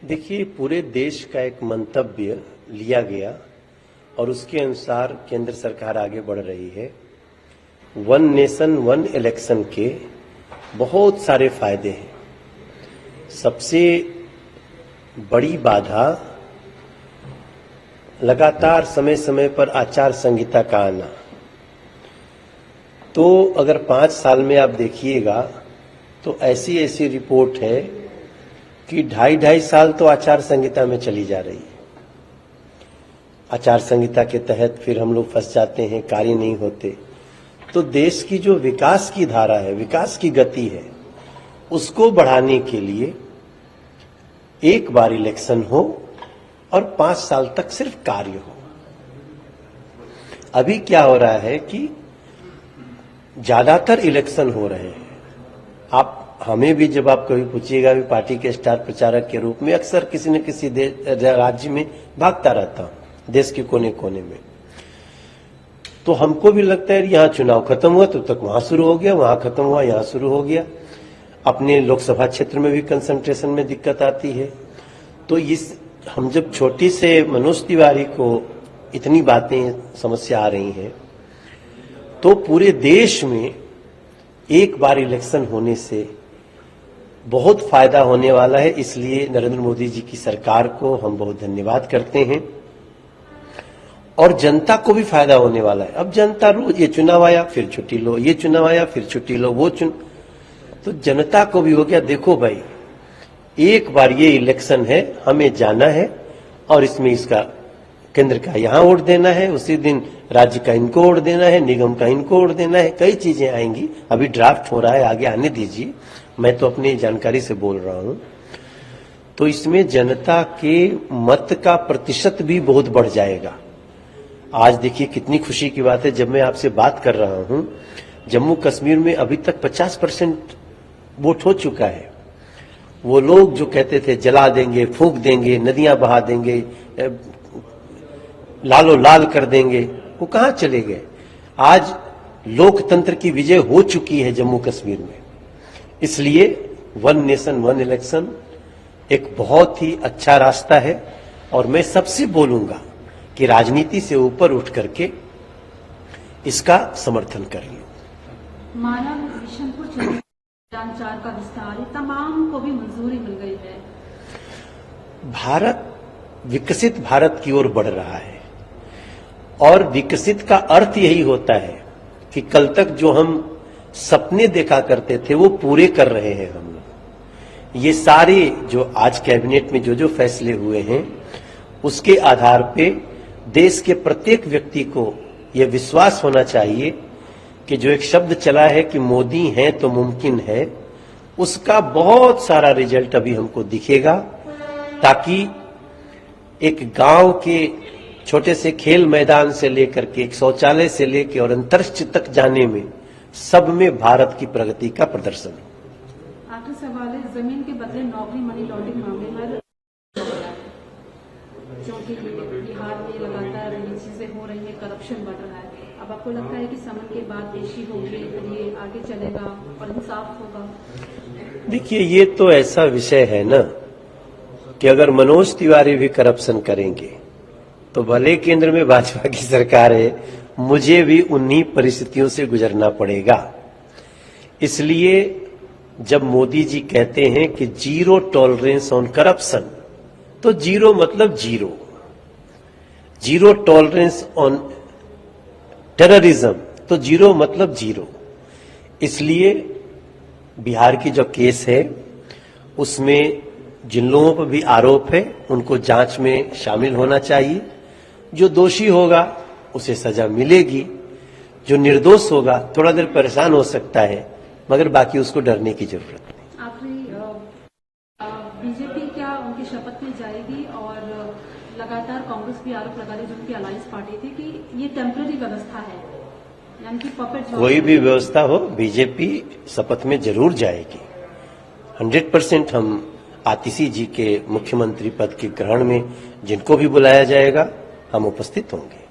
देखिए, पूरे देश का एक मंतव्य लिया गया और उसके अनुसार केंद्र सरकार आगे बढ़ रही है। वन नेशन वन इलेक्शन के बहुत सारे फायदे हैं। सबसे बड़ी बाधा लगातार समय समय पर आचार संहिता का आना। तो अगर 5 साल में आप देखिएगा तो ऐसी ऐसी रिपोर्ट है कि 2.5 साल तो आचार संहिता में चली जा रही है। आचार संहिता के तहत फिर हम लोग फंस जाते हैं, कार्य नहीं होते। तो देश की जो विकास की धारा है, विकास की गति है, उसको बढ़ाने के लिए एक बार इलेक्शन हो और 5 साल तक सिर्फ कार्य हो। अभी क्या हो रहा है कि ज्यादातर इलेक्शन हो रहे हैं। आप हमें भी जब आप कभी पूछिएगा, भी पार्टी के स्टार प्रचारक के रूप में अक्सर किसी न किसी राज्य में भागता रहता हूं, देश के कोने कोने में। तो हमको भी लगता है यहाँ चुनाव खत्म हुआ तो तक वहां शुरू हो गया, वहां खत्म हुआ यहाँ शुरू हो गया। अपने लोकसभा क्षेत्र में भी कंसंट्रेशन में दिक्कत आती है। तो हम जब छोटी से मनोज तिवारी को इतनी बातें समस्या आ रही हैं, तो पूरे देश में एक बार इलेक्शन होने से बहुत फायदा होने वाला है। इसलिए नरेंद्र मोदी जी की सरकार को हम बहुत धन्यवाद करते हैं और जनता को भी फायदा होने वाला है। अब जनता रोज ये चुनाव आया फिर छुट्टी लो, ये चुनाव आया फिर छुट्टी लो, तो जनता को भी हो गया, देखो भाई एक बार ये इलेक्शन है, हमें जाना है और इसमें इसका केंद्र का यहां वोट देना है, उसी दिन राज्य का इनको वोट देना है, निगम का इनको वोट देना है। कई चीजें आएंगी, अभी ड्राफ्ट हो रहा है, आगे आने दीजिए, मैं तो अपनी जानकारी से बोल रहा हूं। तो इसमें जनता के मत का प्रतिशत भी बहुत बढ़ जाएगा। आज देखिए कितनी खुशी की बात है, जब मैं आपसे बात कर रहा हूं, जम्मू कश्मीर में अभी तक 50% वोट हो चुका है। वो लोग जो कहते थे जला देंगे, फूंक देंगे, नदियां बहा देंगे, लालो लाल कर देंगे, वो कहां चले गए। आज लोकतंत्र की विजय हो चुकी है जम्मू कश्मीर में। इसलिए वन नेशन वन इलेक्शन एक बहुत ही अच्छा रास्ता है और मैं सबसे बोलूंगा कि राजनीति से ऊपर उठ करके इसका समर्थन करिए। मानव बिशनपुर चार का विस्तार तमाम को भी मंजूरी मिल गई है। भारत विकसित भारत की ओर बढ़ रहा है और विकसित का अर्थ यही होता है कि कल तक जो हम सपने देखा करते थे वो पूरे कर रहे हैं हम लोग। ये सारे जो आज कैबिनेट में जो फैसले हुए हैं उसके आधार पे देश के प्रत्येक व्यक्ति को यह विश्वास होना चाहिए कि जो एक शब्द चला है कि मोदी हैं तो मुमकिन है, उसका बहुत सारा रिजल्ट अभी हमको दिखेगा। ताकि एक गांव के छोटे से खेल मैदान से लेकर के एक शौचालय से लेकर और अंतरिक्ष तक जाने में सब में भारत की प्रगति का प्रदर्शन हो। आखिरी सवाल है, जमीन के बदले नौकरी मनी लॉन्ड्रिंग मामले में, क्योंकि बिहार में लगातार ये चीजें हो रही है, करप्शन बढ़ रहा है। अब आपको लगता है कि समन के बाद पेशी होगी, ये आगे चलेगा और इंसाफ होगा? देखिए, ये तो ऐसा विषय है ना कि अगर मनोज तिवारी भी करप्शन करेंगे तो भले केंद्र में भाजपा की सरकार है, मुझे भी उन्हीं परिस्थितियों से गुजरना पड़ेगा। इसलिए जब मोदी जी कहते हैं कि जीरो टॉलरेंस ऑन करप्शन, तो जीरो मतलब zero, zero tolerance on terrorism, तो जीरो मतलब जीरो। इसलिए बिहार की जो केस है उसमें जिन लोगों पर भी आरोप है उनको जांच में शामिल होना चाहिए। जो दोषी होगा उसे सजा मिलेगी, जो निर्दोष होगा थोड़ा देर परेशान हो सकता है, मगर बाकी उसको डरने की जरूरत नहीं। आखिरी, बीजेपी क्या उनकी शपथ में जाएगी? और लगातार कांग्रेस भी आरोप लगा रही, जो उनकी अलायंस पार्टी थी, कि ये टेम्पररी व्यवस्था है, यानी कि पपेट। कोई भी व्यवस्था हो, बीजेपी शपथ में जरूर जाएगी। 100% हम आतिशी जी के मुख्यमंत्री पद के ग्रहण में जिनको भी बुलाया जाएगा हम उपस्थित होंगे।